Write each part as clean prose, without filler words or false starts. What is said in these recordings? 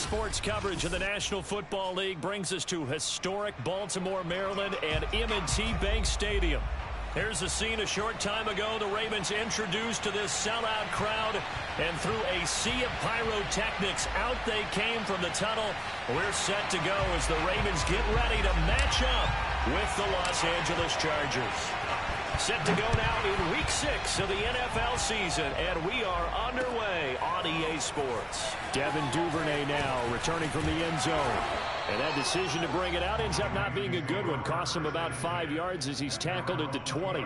Sports coverage of the National Football League brings us to historic Baltimore, Maryland, and M&T Bank Stadium. Here's a scene a short time ago. The Ravens introduced to this sellout crowd, and through a sea of pyrotechnics, out they came from the tunnel. We're set to go as the Ravens get ready to match up with the Los Angeles Chargers. Set to go now in Week 6 of the NFL season, and we are underway on EA Sports. Devin Duvernay now returning from the end zone. And that decision to bring it out ends up not being a good one. Costs him about 5 yards as he's tackled at the 20.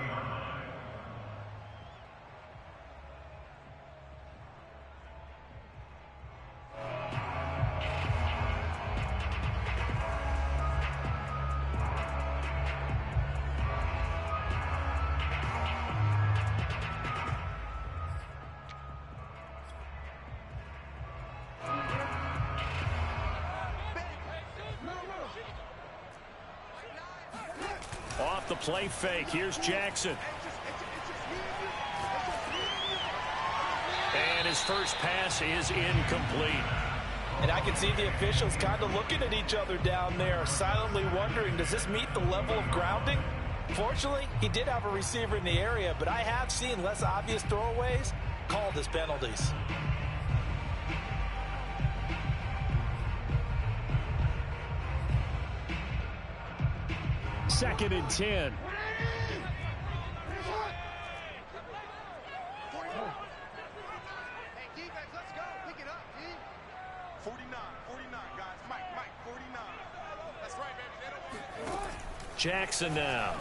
Off the play fake. Here's Jackson. And his first pass is incomplete. And I can see the officials kind of looking at each other down there, silently wondering, does this meet the level of grounding? Fortunately, he did have a receiver in the area, but I have seen less obvious throwaways called as penalties. Second and 10. Let's go. Pick it up, D. 49, guys. Mike, 49. That's right, baby. Jackson now.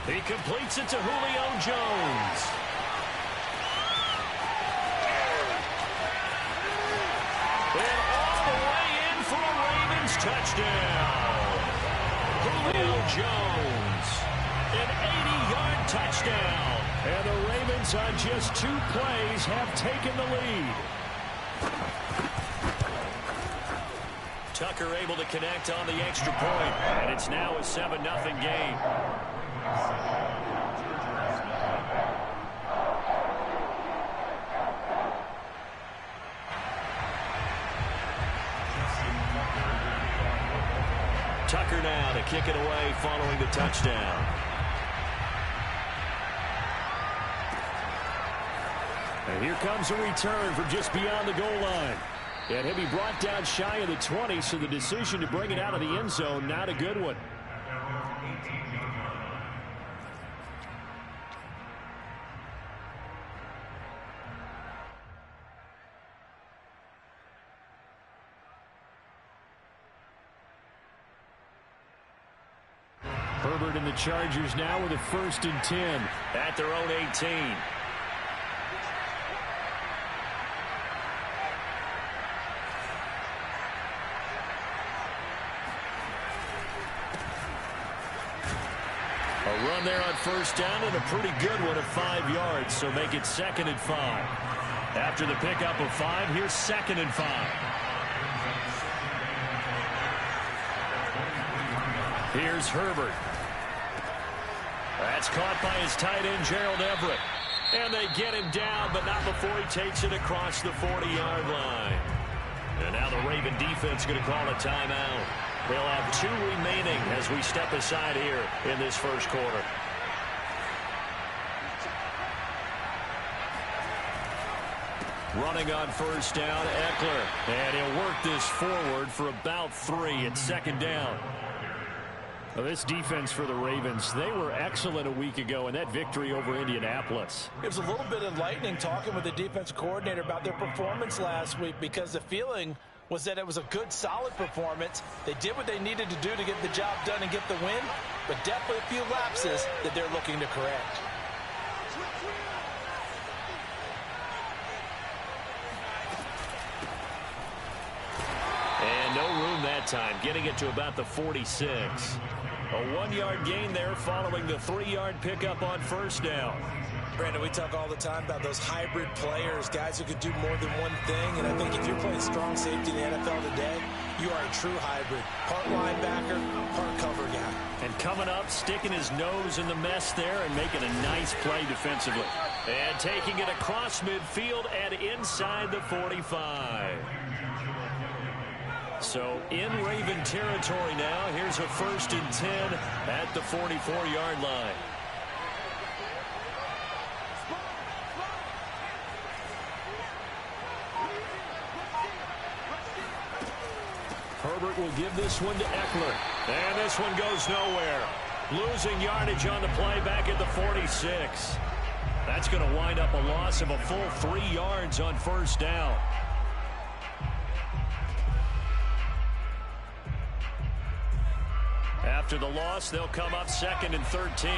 He completes it to Julio Jones. And all the way in for a Ravens touchdown. Julio Jones, an 80-yard touchdown. And the Ravens on just 2 plays have taken the lead. Tucker able to connect on the extra point, and it's now a 7-0 game. Tucker now to kick it away following the touchdown. And here comes a return from just beyond the goal line. And he'll be brought down shy of the 20, so the decision to bring it out of the end zone, not a good one. Herbert and the Chargers now with a 1st and 10 at their own 18. A run there on 1st down and a pretty good one of 5 yards, so make it 2nd and 5. After the pickup of 5, here's 2nd and 5. Here's Herbert. That's caught by his tight end, Gerald Everett. And they get him down, but not before he takes it across the 40-yard line. And now the Raven defense going to call a timeout. They'll have 2 remaining as we step aside here in this first quarter. Running on 1st down, Eckler. And he'll work this forward for about 3 at 2nd down. Well, this defense for the Ravens, they were excellent a week ago in that victory over Indianapolis. It was a little bit enlightening talking with the defense coordinator about their performance last week, because the feeling was that it was a good, solid performance. They did what they needed to do to get the job done and get the win, but definitely a few lapses that they're looking to correct. And no room that time, getting it to about the 46. A 1-yard gain there following the 3-yard pickup on 1st down. Brandon, we talk all the time about those hybrid players, guys who could do more than one thing, and I think if you're playing strong safety in the NFL today, you are a true hybrid. Part linebacker, part cover guy. And coming up, sticking his nose in the mess there and making a nice play defensively. And taking it across midfield and inside the 45. So in Raven territory now. Here's a 1st and 10 at the 44-yard line. Herbert will give this one to Eckler. And this one goes nowhere. Losing yardage on the play back at the 46. That's going to wind up a loss of a full 3 yards on 1st down. After the loss, they'll come up 2nd and 13.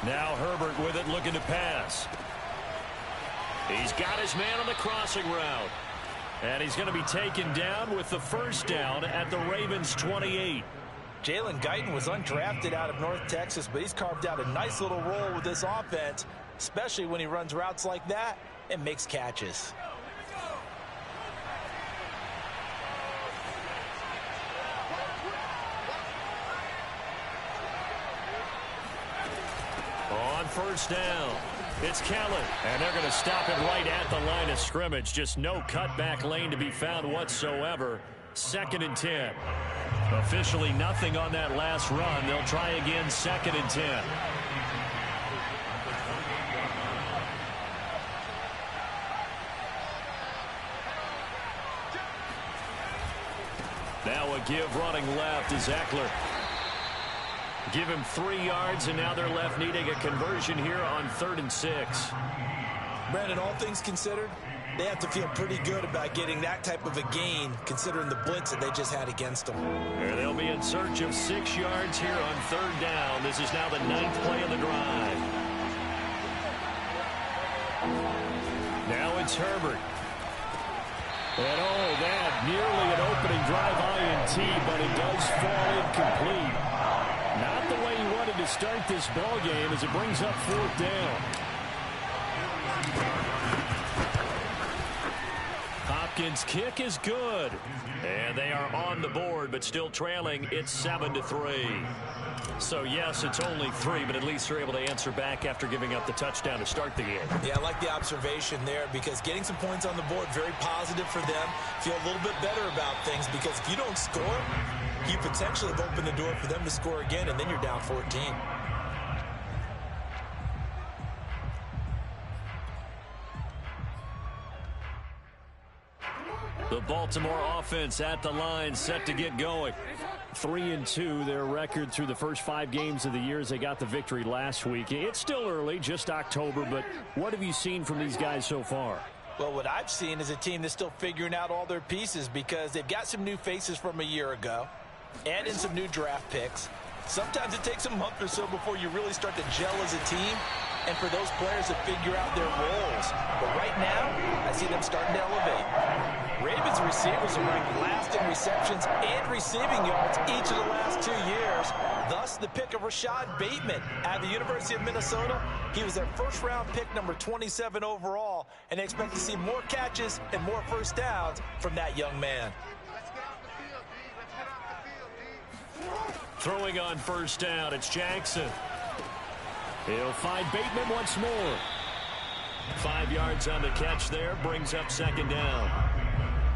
Now Herbert with it, looking to pass. He's got his man on the crossing route. And he's going to be taken down with the 1st down at the Ravens' 28. Jalen Guyton was undrafted out of North Texas, but he's carved out a nice little role with this offense, especially when he runs routes like that and makes catches. On 1st down, it's Kellen, and they're going to stop it right at the line of scrimmage. Just no cutback lane to be found whatsoever. 2nd and 10. Officially nothing on that last run. They'll try again, 2nd and 10. Now a give running left is Eckler. Give him 3 yards, and now they're left needing a conversion here on 3rd and 6. Brandon, all things considered, they have to feel pretty good about getting that type of a gain, considering the blitz that they just had against them. Here they'll be in search of 6 yards here on 3rd down. This is now the 9th play of the drive. Now it's Herbert. And that nearly an opening drive INT, but it does fall incomplete. Not the way he wanted to start this ball game as it brings up 4th down. Hopkins' kick is good. And they are on the board, but still trailing. It's 7-3. So, yes, it's only 3, but at least they're able to answer back after giving up the touchdown to start the game. Yeah, I like the observation there because getting some points on the board, very positive for them. Feel a little bit better about things because if you don't score, you potentially have opened the door for them to score again, and then you're down 14. The Baltimore offense at the line, set to get going. 3-2, their record through the first 5 games of the year as they got the victory last week. It's still early, just October, but what have you seen from these guys so far? Well, what I've seen is a team that's still figuring out all their pieces because they've got some new faces from a year ago, add in some new draft picks. Sometimes it takes a month or so before you really start to gel as a team and for those players to figure out their roles. But right now, I see them starting to elevate. Ravens receivers are ranked last in receptions and receiving yards each of the last 2 years. Thus, the pick of Rashad Bateman out of the University of Minnesota. He was their first-round pick, number 27 overall, and they expect to see more catches and more 1st downs from that young man. Throwing on 1st down, it's Jackson. He'll find Bateman once more. 5 yards on the catch there, brings up 2nd down.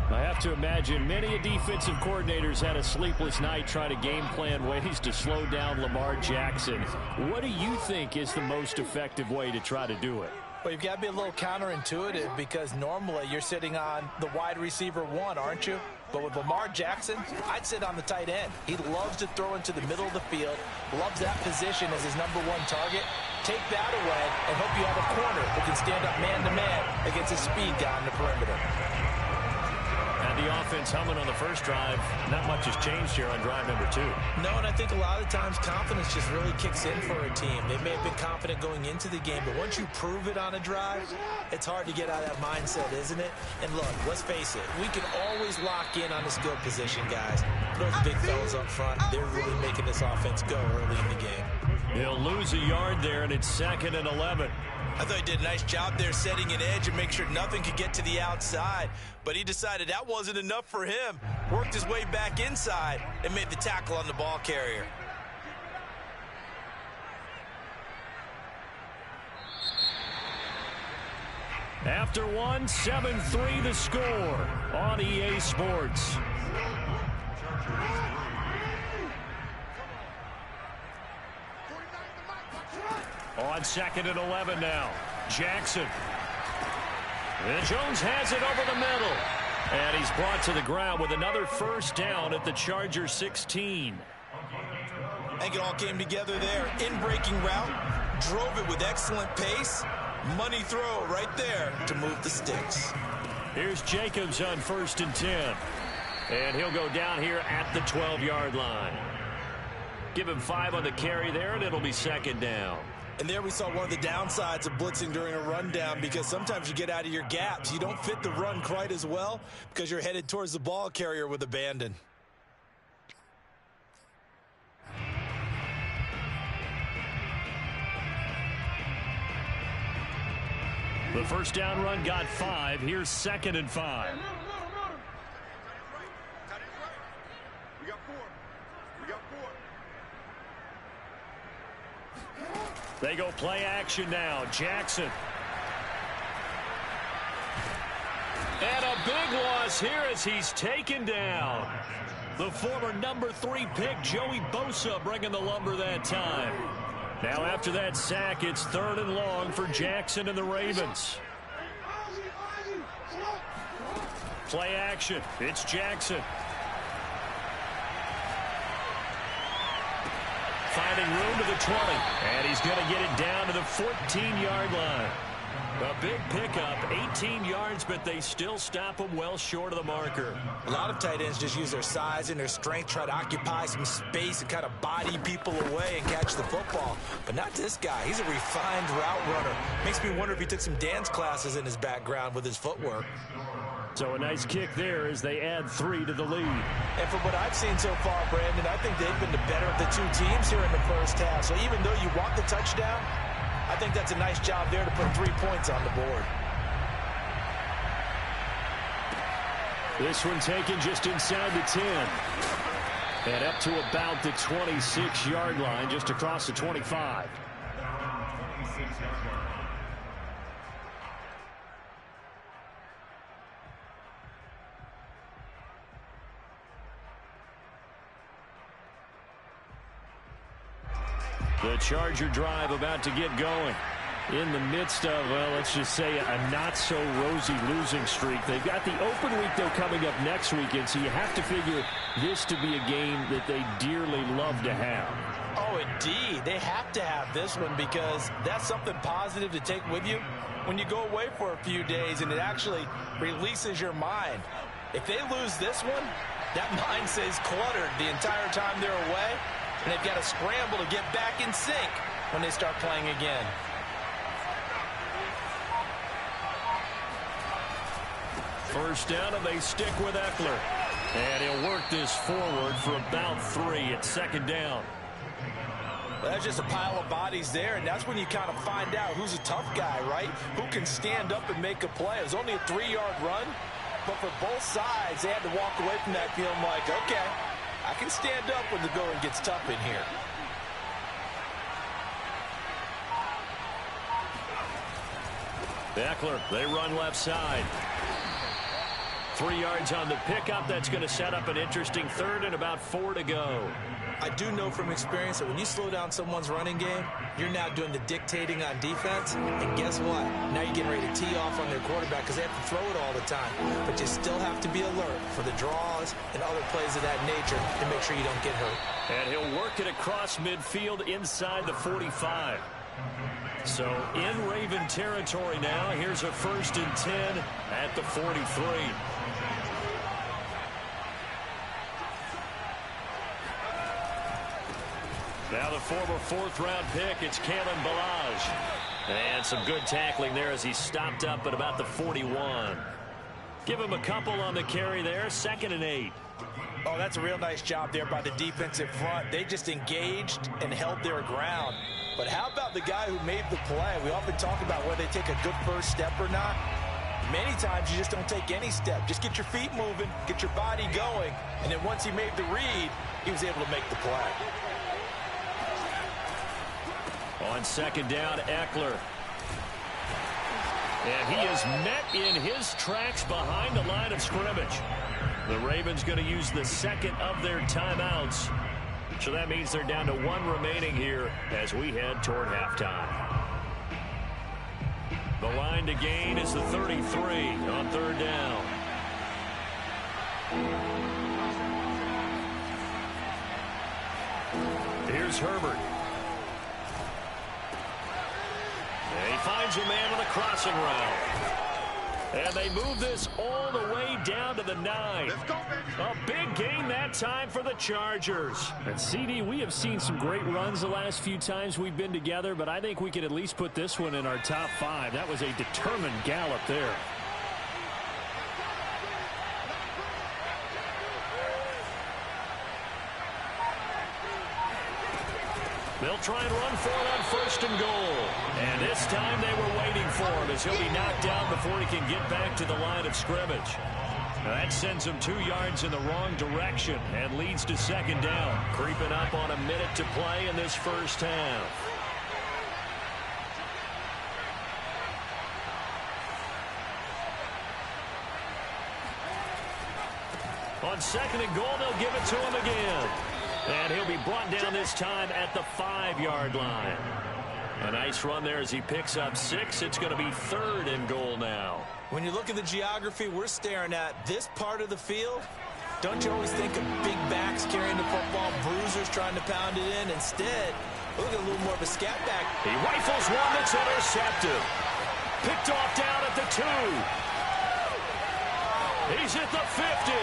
I have to imagine many defensive coordinators had a sleepless night trying to game plan ways to slow down Lamar Jackson. What do you think is the most effective way to try to do it? Well, you've got to be a little counterintuitive because normally you're sitting on the wide receiver 1, aren't you? But with Lamar Jackson, I'd sit on the tight end. He loves to throw into the middle of the field, loves that position as his number 1 target. Take that away and hope you have a corner who can stand up man-to-man against a speed guy on the perimeter. And the offense humming on the first drive. Not much has changed here on drive number 2. No, and I think a lot of times confidence just really kicks in for a team. They may have been confident going into the game, but once you prove it on a drive, it's hard to get out of that mindset, isn't it? And look, let's face it, we can always lock in on the skill position, guys. Those big fellas up front, they're really making this offense go early in the game. He'll lose a yard there, and it's 2nd and 11. I thought he did a nice job there setting an edge and make sure nothing could get to the outside. But he decided that wasn't enough for him. worked his way back inside, and made the tackle on the ball carrier. After one, 7-3 the score on EA Sports. On 2nd and 11 now. Jackson. And Jones has it over the middle. And he's brought to the ground with another first down at the Chargers 16. I think it all came together there. In-breaking route. Drove it with excellent pace. Money throw right there to move the sticks. Here's Jacobs on 1st and 10. And he'll go down here at the 12-yard line. Give him 5 on the carry there, and it'll be 2nd down. And there we saw one of the downsides of blitzing during a rundown, because sometimes you get out of your gaps. You don't fit the run quite as well because you're headed towards the ball carrier with abandon. The first down run got 5. Here's 2nd and 5. We got 4. We got 4. They go play action now. Jackson. And a big loss here as he's taken down. The former number 3 pick, Joey Bosa, bringing the lumber that time. Now after that sack, it's 3rd and long for Jackson and the Ravens. Play action. It's Jackson. Finding room to the 20. And he's going to get it down to the 14-yard line. A big pickup, 18 yards, but they still stop him well short of the marker. A lot of tight ends just use their size and their strength, try to occupy some space and kind of body people away and catch the football. But not this guy. He's a refined route runner. Makes me wonder if he took some dance classes in his background with his footwork. So a nice kick there as they add 3 to the lead. And from what I've seen so far, Brandon, I think they've been the better of the two teams here in the first half. So even though you want the touchdown, I think that's a nice job there to put 3 points on the board. This one taken just inside the 10. And up to about the 26-yard line, just across the 25. The Charger drive about to get going. In the midst of, well, let's just say a not-so-rosy losing streak. They've got the open week, though, coming up next weekend, so you have to figure this to be a game that they dearly love to have. Oh, indeed. They have to have this one because that's something positive to take with you when you go away for a few days, and it actually releases your mind. If they lose this one, that mind stays cluttered the entire time they're away, and they've got to scramble to get back in sync when they start playing again. First down, and they stick with Eckler. And he'll work this forward for about 3 at 2nd down. Well, that's just a pile of bodies there, and that's when you kind of find out who's a tough guy, right? Who can stand up and make a play. It was only a 3-yard run, but for both sides, they had to walk away from that feeling like, okay, I can stand up when the going gets tough in here. Eckler, they run left side. 3 yards on the pickup. That's going to set up an interesting 3rd and about 4 to go. I do know from experience that when you slow down someone's running game, you're now doing the dictating on defense. And guess what? Now you're getting ready to tee off on their quarterback because they have to throw it all the time. But you still have to be alert for the draws and other plays of that nature to make sure you don't get hurt. And he'll work it across midfield inside the 45. So in Raven territory now. Here's a 1st and 10 at the 43. Now the former 4th-round pick, it's Kalen Ballage. And some good tackling there as he stopped up at about the 41. Give him a couple on the carry there, 2nd and 8. Oh, that's a real nice job there by the defensive front. They just engaged and held their ground. But how about the guy who made the play? We often talk about whether they take a good first step or not. Many times you just don't take any step. Just get your feet moving, get your body going, and then once he made the read, he was able to make the play. On second down, Eckler. And he is met in his tracks behind the line of scrimmage. The Ravens going to use the second of their timeouts. So that means they're down to one remaining here as we head toward halftime. The line to gain is the 33 on third down. Here's Herbert. And he finds a man on the crossing route. And they move this all the way down to the 9. Let's go, baby. A big gain that time for the Chargers. And CD, we have seen some great runs the last few times we've been together, but I think we could at least put this one in our top 5. That was a determined gallop there. They'll try and run for it on first and goal. And this time they were waiting for him as he'll be knocked down before he can get back to the line of scrimmage. Now that sends him 2 yards in the wrong direction and leads to second down. Creeping up on a minute to play in this first half. On second and goal, they'll give it to him again. And he'll be brought down this time at the 5-yard line. A nice run there as he picks up 6. It's going to be third and goal now. When you look at the geography we're staring at, this part of the field, don't you always think of big backs carrying the football, bruisers trying to pound it in? Instead, look at a little more of a scat back. He rifles one that's intercepted. Picked off down at the 2. He's at the 50,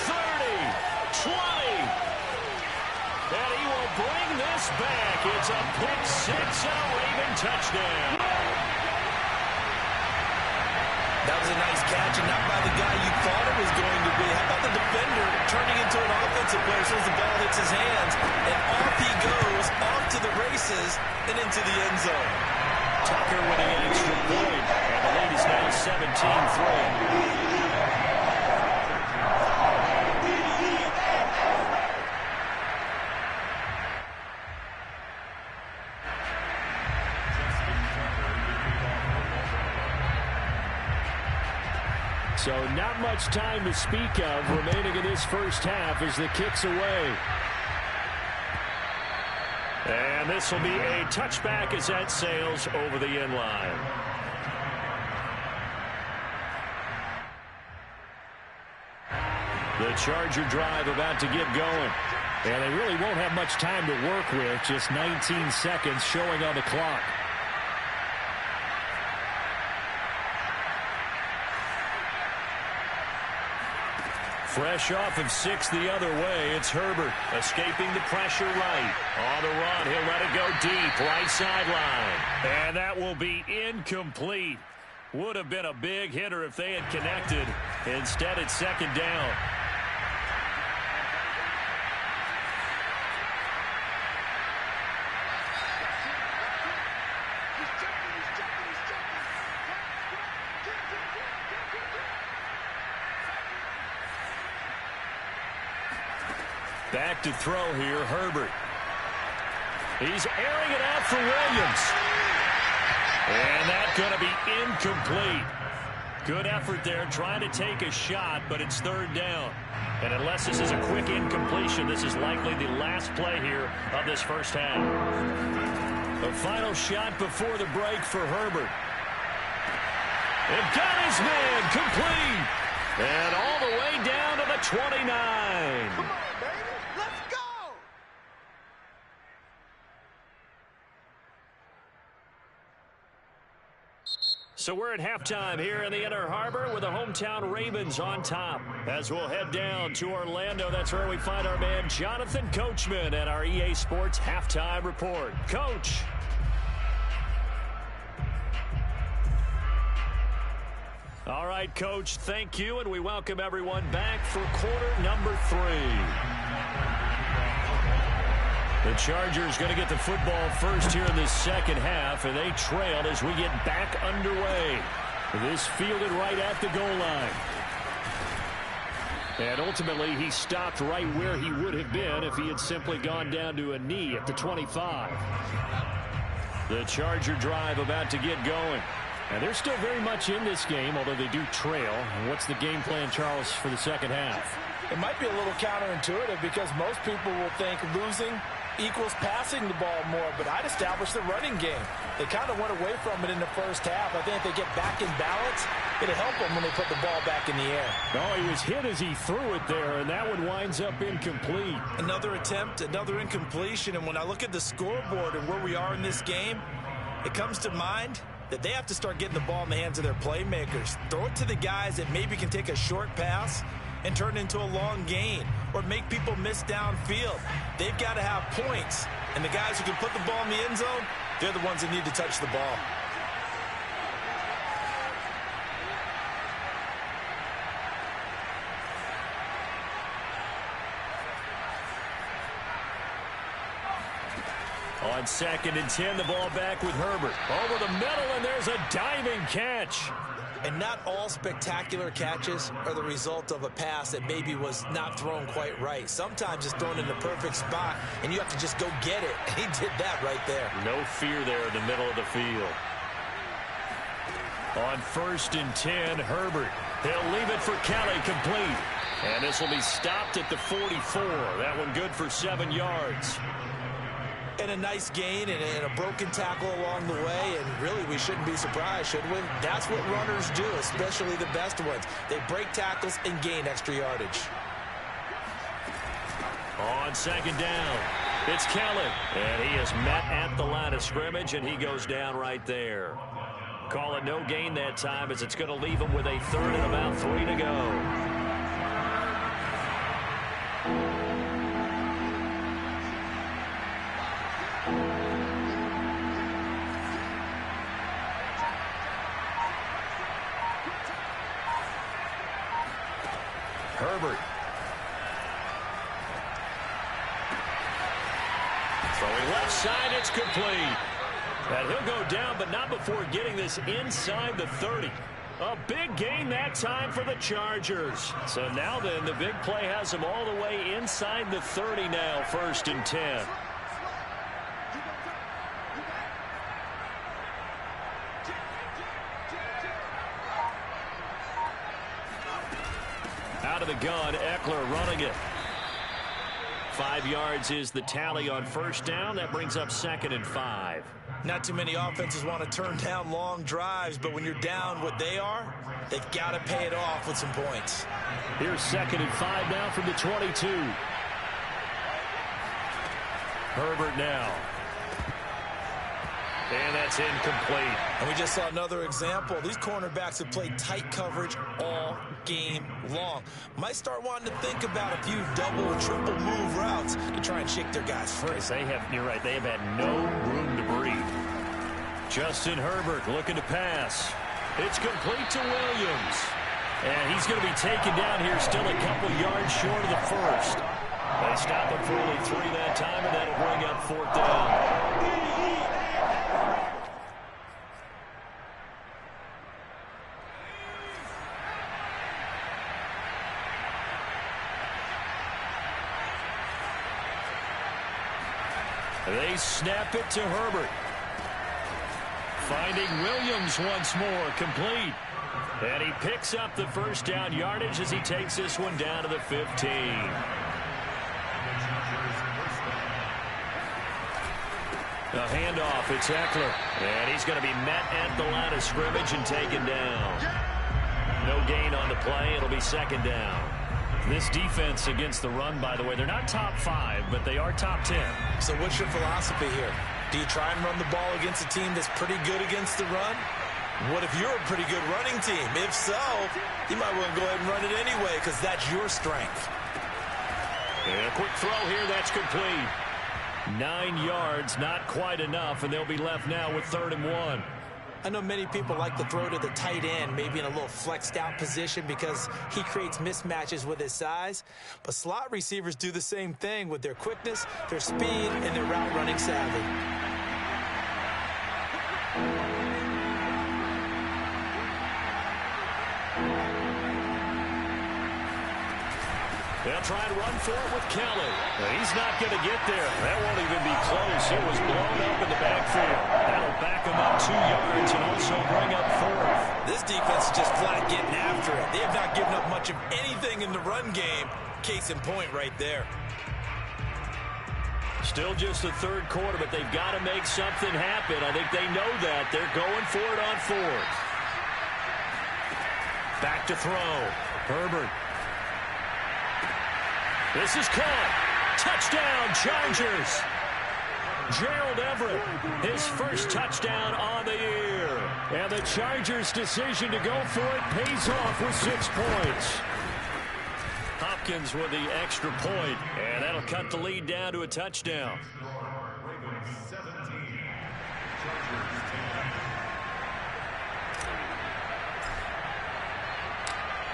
30, 20. And he will bring this back. It's a pick 6 and a Raven touchdown. That was a nice catch, and not by the guy you thought it was going to be. How about the defender turning into an offensive player as soon as the ball hits his hands? And off he goes, off to the races, and into the end zone. Tucker winning an extra point. And the lead is now 17-3. So not much time to speak of remaining in this first half as the kick's away. And this will be a touchback as that sails over the end line. The Charger drive about to get going. And they really won't have much time to work with, just 19 seconds showing on the clock. Fresh off of 6 the other way, it's Herbert escaping the pressure right. On the run, he'll let it go deep, right sideline. And that will be incomplete. Would have been a big hitter if they had connected. Instead, it's second down. Back to throw here, Herbert. He's airing it out for Williams. And that's going to be incomplete. Good effort there, trying to take a shot, but it's third down. And unless this is a quick incompletion, this is likely the last play here of this first half. The final shot before the break for Herbert. And got his man complete. And all the way down to the 29. Come on, baby. Let's go. So we're at halftime here in the Inner Harbor with the hometown Ravens on top. As we'll head down to Orlando, that's where we find our man Jonathan Coachman at our EA Sports Halftime Report. Coach. All right, Coach, thank you, and we welcome everyone back for quarter number 3. The Chargers going to get the football first here in this second half, and they trail as we get back underway. This fielded right at the goal line. And ultimately, he stopped right where he would have been if he had simply gone down to a knee at the 25. The Charger drive about to get going. And they're still very much in this game, although they do trail. And what's the game plan, Charles, for the second half? It might be a little counterintuitive because most people will think losing equals passing the ball more, but I'd establish the running game. They kind of went away from it in the first half. I think if they get back in balance, it'll help them when they put the ball back in the air. Oh, he was hit as he threw it there, and that one winds up incomplete. Another attempt, another incompletion, and when I look at the scoreboard and where we are in this game, it comes to mind that they have to start getting the ball in the hands of their playmakers. Throw it to the guys that maybe can take a short pass and turn it into a long gain or make people miss downfield. They've got to have points, and the guys who can put the ball in the end zone, they're the ones that need to touch the ball. On 2nd and 10, the ball back with Herbert. Over the middle, and there's a diving catch. And not all spectacular catches are the result of a pass that maybe was not thrown quite right. Sometimes it's thrown in the perfect spot, and you have to just go get it. And he did that right there. No fear there in the middle of the field. On 1st and 10, Herbert. He'll leave it for Kelly, complete. And this will be stopped at the 44. That one good for 7 yards. And a nice gain and a broken tackle along the way, and really we shouldn't be surprised, should we? That's what runners do, especially the best ones. They break tackles and gain extra yardage. On 2nd down, it's Kelly. And he is met at the line of scrimmage, and he goes down right there. Call it no gain that time, as it's going to leave him with a 3rd and about 3 to go. Herbert. Throwing left side, it's complete. And he'll go down, but not before getting this inside the 30. A big gain that time for the Chargers. So now then, the big play has them all the way inside the 30 now, 1st and 10. Out of the gun, Eckler running it. 5 yards is the tally on 1st down. That brings up 2nd and 5. Not too many offenses want to turn down long drives, but when you're down what they are, they've got to pay it off with some points. Here's 2nd and 5 now from the 22. Herbert now. And that's incomplete. And we just saw another example. These cornerbacks have played tight coverage all game long. Might start wanting to think about a few double or triple move routes to try and shake their guys free. You're right, they have had no room to breathe. Justin Herbert looking to pass. It's complete to Williams. And he's going to be taken down here, still a couple yards short of the 1st. They stop him for only 3 that time, and that'll bring up 4th down. They snap it to Herbert. Finding Williams once more, complete. And he picks up the 1st down yardage as he takes this one down to the 15. A handoff, it's Eckler. And he's going to be met at the line of scrimmage and taken down. No gain on the play, it'll be 2nd down. This defense against the run, by the way, they're not top 5, but they are top 10. So what's your philosophy here? Do you try and run the ball against a team that's pretty good against the run? What if you're a pretty good running team? If so, you might want to go ahead and run it anyway because that's your strength. And a quick throw here, that's complete. 9 yards, not quite enough, and they'll be left now with 3rd and 1. I know many people like to throw to the tight end, maybe in a little flexed out position because he creates mismatches with his size. But slot receivers do the same thing with their quickness, their speed, and their route running savvy. They'll try and run for it with Kelly. He's not going to get there. That won't even be close. It was blown up in the backfield. That'll back him up 2 yards and also bring up 4th. This defense is just flat getting after it. They have not given up much of anything in the run game. Case in point right there. Still just the 3rd quarter, but they've got to make something happen. I think they know that. They're going for it on 4th. Back to throw. Herbert. This is caught. Touchdown, Chargers. Gerald Everett, his first touchdown on the year. And the Chargers' decision to go for it pays off with 6 points. Hopkins with the extra point, and that'll cut the lead down to a touchdown.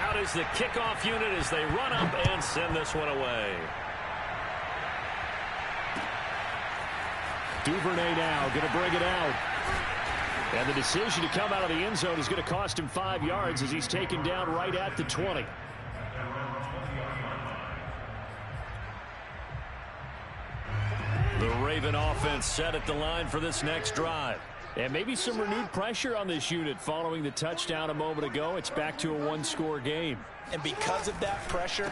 Out is the kickoff unit as they run up and send this one away. Duvernay now going to bring it out. And the decision to come out of the end zone is going to cost him 5 yards as he's taken down right at the 20. The Raven offense set at the line for this next drive. And maybe some renewed pressure on this unit following the touchdown a moment ago. It's back to a 1-score game. And because of that pressure,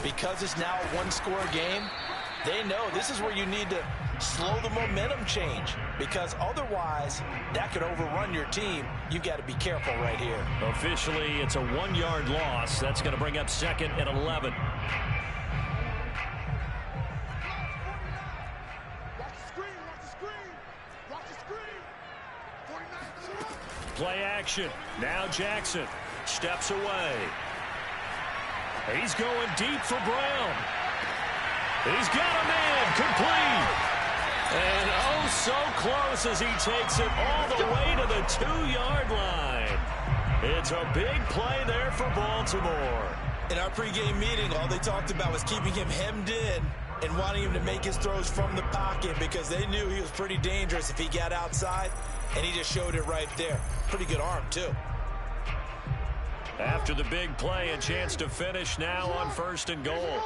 because it's now a 1-score game, they know this is where you need to slow the momentum change, because otherwise that could overrun your team. You've got to be careful right here. Officially, it's a 1-yard loss. That's going to bring up 2nd and 11. Play action. Now Jackson steps away. He's going deep for Brown. He's got a man complete. And oh, so close as he takes it all the way to the 2-yard line. It's a big play there for Baltimore. In our pregame meeting, all they talked about was keeping him hemmed in and wanting him to make his throws from the pocket, because they knew he was pretty dangerous if he got outside, and he just showed it right there. Pretty good arm, too. After the big play, a chance to finish now on 1st and goal.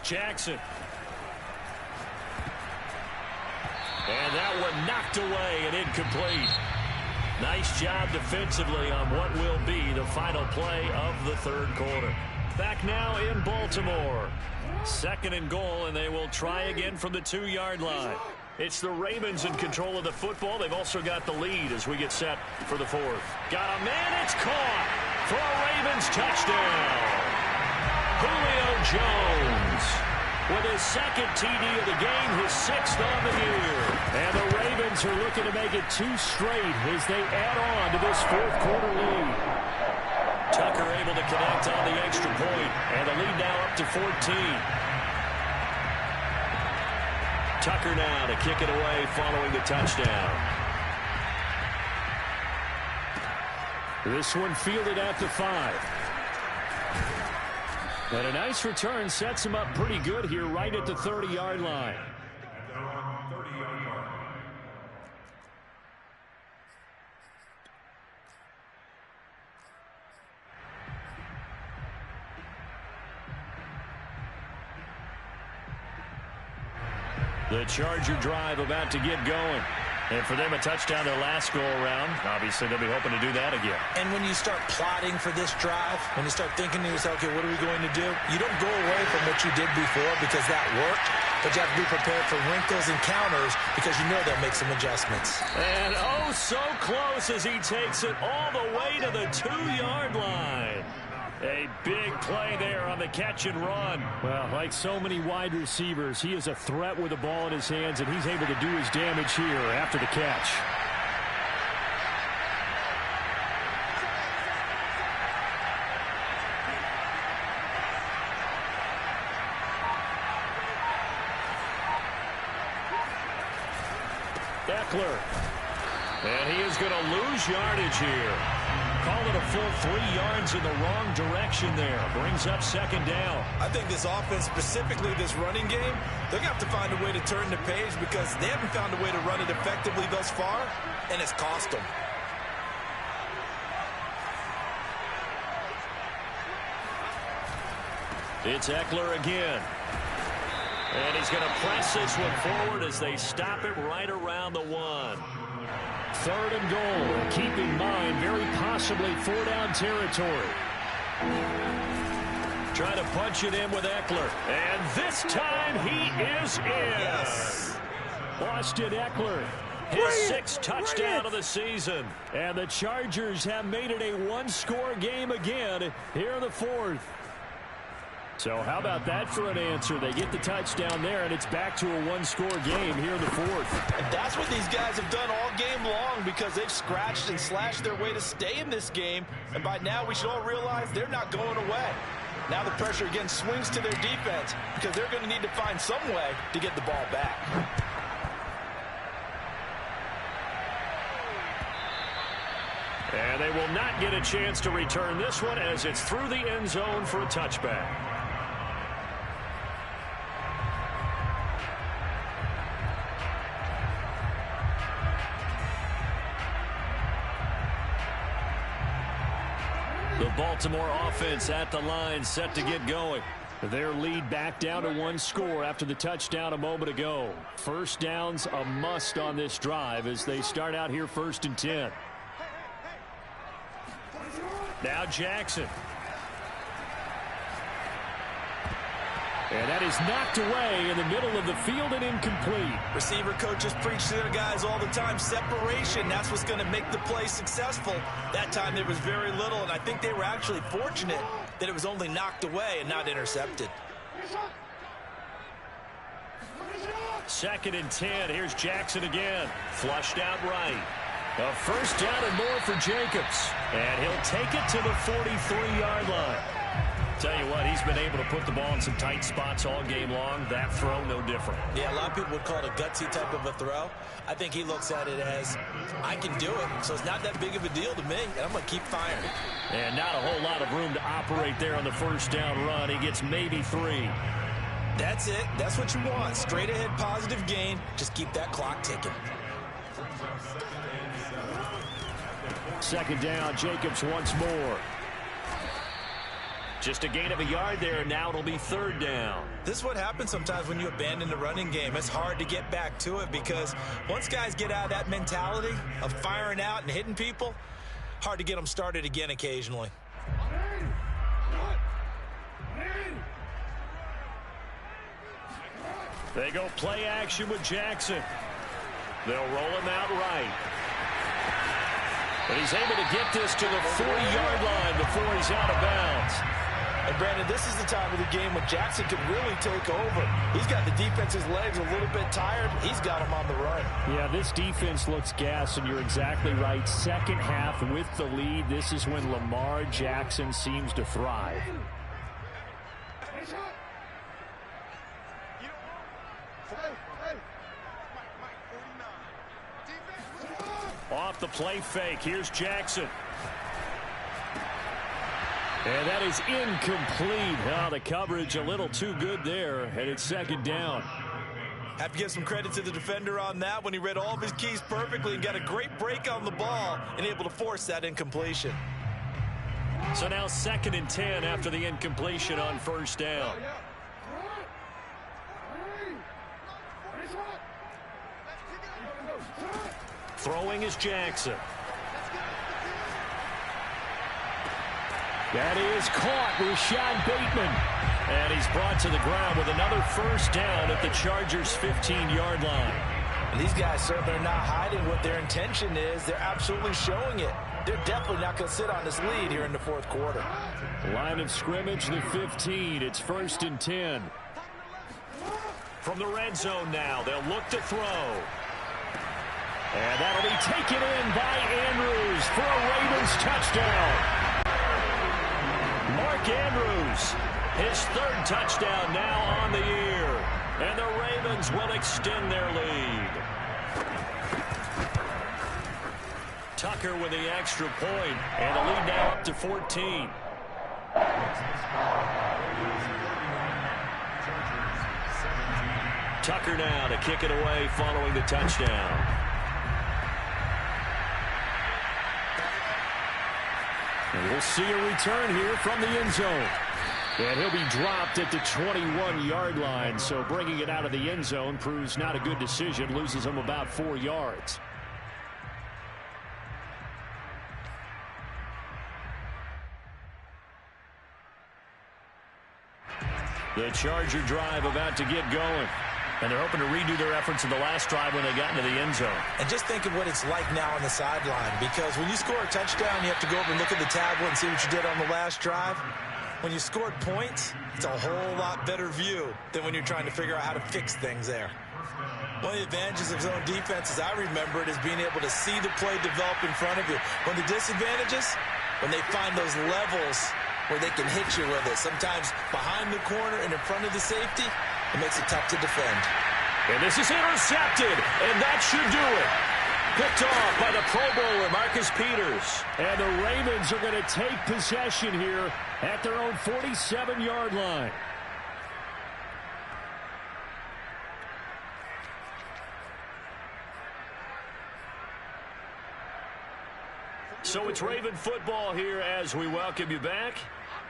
Jackson. And that one knocked away and incomplete. Nice job defensively on what will be the final play of the 3rd quarter. Back now in Baltimore. 2nd and goal, and they will try again from the 2-yard line. It's the Ravens in control of the football. They've also got the lead as we get set for the 4th. Got a man, it's caught for a Ravens touchdown. Julio Jones with his 2nd TD of the game, his 6th on the year. And the Ravens are looking to make it 2 straight as they add on to this 4th quarter lead. Tucker able to connect on the extra point, and the lead now up to 14. Tucker now to kick it away following the touchdown. This one fielded at the 5. And a nice return sets him up pretty good here right at the 30-yard line. The Charger drive about to get going. And for them, a touchdown their last go-around. Obviously, they'll be hoping to do that again. And when you start plotting for this drive, when you start thinking to yourself, okay, what are we going to do? You don't go away from what you did before because that worked, but you have to be prepared for wrinkles and counters because you know they'll make some adjustments. And oh, so close as he takes it all the way to the 2-yard line. A big play there on the catch and run. Well, like so many wide receivers, he is a threat with the ball in his hands, and he's able to do his damage here after the catch. Eckler. And he is going to lose yardage here. Call it a full 3 yards in the wrong direction there. Brings up 2nd down. I think this offense, specifically this running game, they're going to have to find a way to turn the page because they haven't found a way to run it effectively thus far, and it's cost them. It's Eckler again. And he's going to press this one forward as they stop it right around the 1. 3rd and goal. Keep in mind, very possibly 4-down territory. Trying to punch it in with Eckler. And this time he is in. Yes. Austin Eckler. His 6th touchdown of the season. And the Chargers have made it a one-score game again here in the 4th. So how about that for an answer? They get the touchdown there, and it's back to a one-score game here in the 4th. And that's what these guys have done all game long because they've scratched and slashed their way to stay in this game. And by now, we should all realize they're not going away. Now the pressure again swings to their defense because they're going to need to find some way to get the ball back. And they will not get a chance to return this one as it's through the end zone for a touchback. The Baltimore offense at the line, set to get going. Their lead back down to 1 score after the touchdown a moment ago. First down's a must on this drive as they start out here 1st and 10. Now Jackson. And that is knocked away in the middle of the field and incomplete. Receiver coaches preach to their guys all the time. Separation, that's what's going to make the play successful. That time there was very little, and I think they were actually fortunate that it was only knocked away and not intercepted. 2nd and 10. Here's Jackson again. Flushed out right. A first down and more for Jacobs. And he'll take it to the 43-yard line. Tell you what, he's been able to put the ball in some tight spots all game long. That throw, no different. Yeah, a lot of people would call it a gutsy type of a throw. I think he looks at it as, I can do it, so it's not that big of a deal to me, and I'm going to keep firing. And not a whole lot of room to operate there on the first down run. He gets maybe 3. That's it. That's what you want. Straight ahead positive gain. Just keep that clock ticking. 2nd down, Jacobs once more. Just a gain of a yard there, and now it'll be 3rd down. This is what happens sometimes when you abandon the running game. It's hard to get back to it because once guys get out of that mentality of firing out and hitting people, hard to get them started again occasionally. They go play action with Jackson. They'll roll him out right. And he's able to get this to the 40-yard line before he's out of bounds. And, Brandon, this is the time of the game when Jackson can really take over. He's got the defense's legs a little bit tired. He's got them on the run. Yeah, this defense looks gassed, and you're exactly right. Second half with the lead, this is when Lamar Jackson seems to thrive. Off the play fake, here's Jackson. And that is incomplete. Oh, the coverage a little too good there, and it's 2nd down. Have to give some credit to the defender on that when he read all of his keys perfectly and got a great break on the ball and able to force that incompletion. So now 2nd and 10 after the incompletion on first down. Throwing is Jackson. That is caught, Rashad Bateman. And he's brought to the ground with another first down at the Chargers' 15-yard line. And these guys certainly are not hiding what their intention is. They're absolutely showing it. They're definitely not going to sit on this lead here in the 4th quarter. Line of scrimmage, the 15. It's 1st and 10. From the red zone now, they'll look to throw. And that'll be taken in by Andrews for a Ravens touchdown. Mark Andrews, his 3rd touchdown now on the year. And the Ravens will extend their lead. Tucker with the extra point, and the lead now up to 14. Tucker now to kick it away following the touchdown. And we'll see a return here from the end zone. And he'll be dropped at the 21-yard line, so bringing it out of the end zone proves not a good decision, loses him about 4 yards. The Charger drive about to get going. And they're hoping to redo their efforts in the last drive when they got into the end zone. And just think of what it's like now on the sideline, because when you score a touchdown, you have to go over and look at the tablet and see what you did on the last drive. When you scored points, it's a whole lot better view than when you're trying to figure out how to fix things there. One of the advantages of zone defense, as I remember it, is being able to see the play develop in front of you. One of the disadvantages, when they find those levels where they can hit you with it, sometimes behind the corner and in front of the safety, it makes it tough to defend. And this is intercepted, and that should do it. Picked off by the Pro Bowler, Marcus Peters. And the Ravens are going to take possession here at their own 47-yard line. So it's Raven football here as we welcome you back.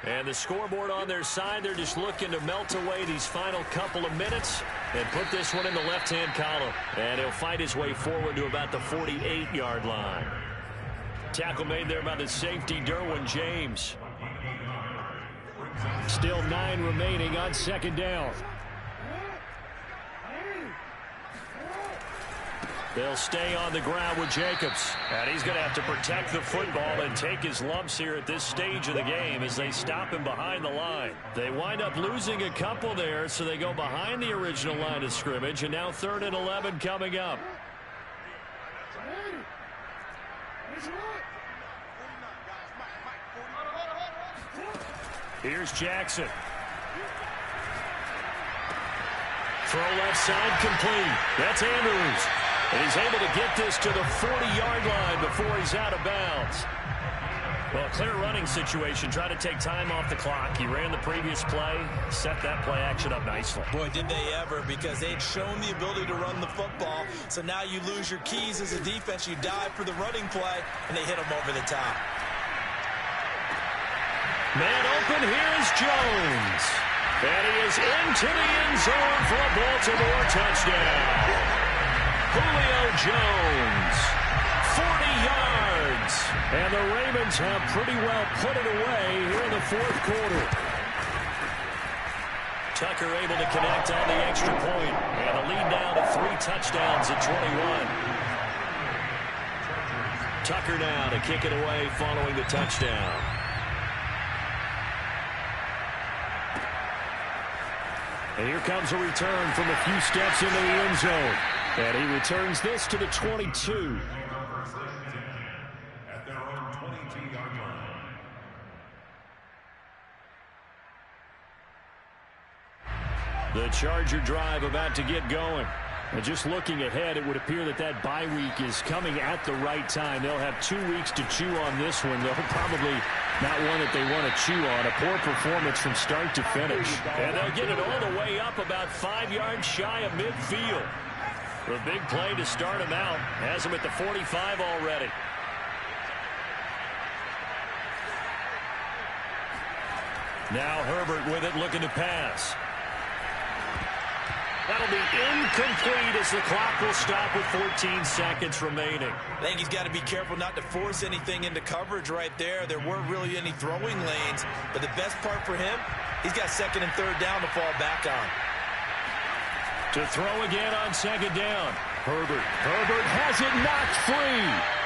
And the scoreboard on their side, they're just looking to melt away these final couple of minutes and put this one in the left-hand column. And he'll fight his way forward to about the 48-yard line. Tackle made there by the safety, Derwin James. Still 9 remaining on second down. They'll stay on the ground with Jacobs. And he's going to have to protect the football and take his lumps here at this stage of the game as they stop him behind the line. They wind up losing a couple there, so they go behind the original line of scrimmage. And now 3rd and 11 coming up. Here's Jackson. Throw left side complete. That's Andrews. And he's able to get this to the 40-yard line before he's out of bounds. Well, clear running situation. Try to take time off the clock. He ran the previous play, set that play action up nicely. Boy, did they ever, because they'd shown the ability to run the football. So now you lose your keys as a defense. You dive for the running play, and they hit him over the top. Man open, here's Jones. And he is into the end zone for a Baltimore touchdown. Julio Jones, 40 yards. And the Ravens have pretty well put it away here in the 4th quarter. Tucker able to connect on the extra point. And the lead now to 3 touchdowns at 21. Tucker now to kick it away following the touchdown. And here comes a return from a few steps into the end zone. And he returns this to the 22. At their own 22-yard line. The Charger drive about to get going. And just looking ahead, it would appear that that bye week is coming at the right time. They'll have 2 weeks to chew on this one, though probably not one that they want to chew on. A poor performance from start to finish. And they'll get it all the way up about 5 yards shy of midfield. The big play to start him out has him at the 45 already. Now Herbert with it, looking to pass. That'll be incomplete as the clock will stop with 14 seconds remaining. I think he's got to be careful not to force anything into coverage right there. There weren't really any throwing lanes, but the best part for him, he's got 2nd and 3rd down to fall back on. To throw again on 2nd down. Herbert has it knocked free.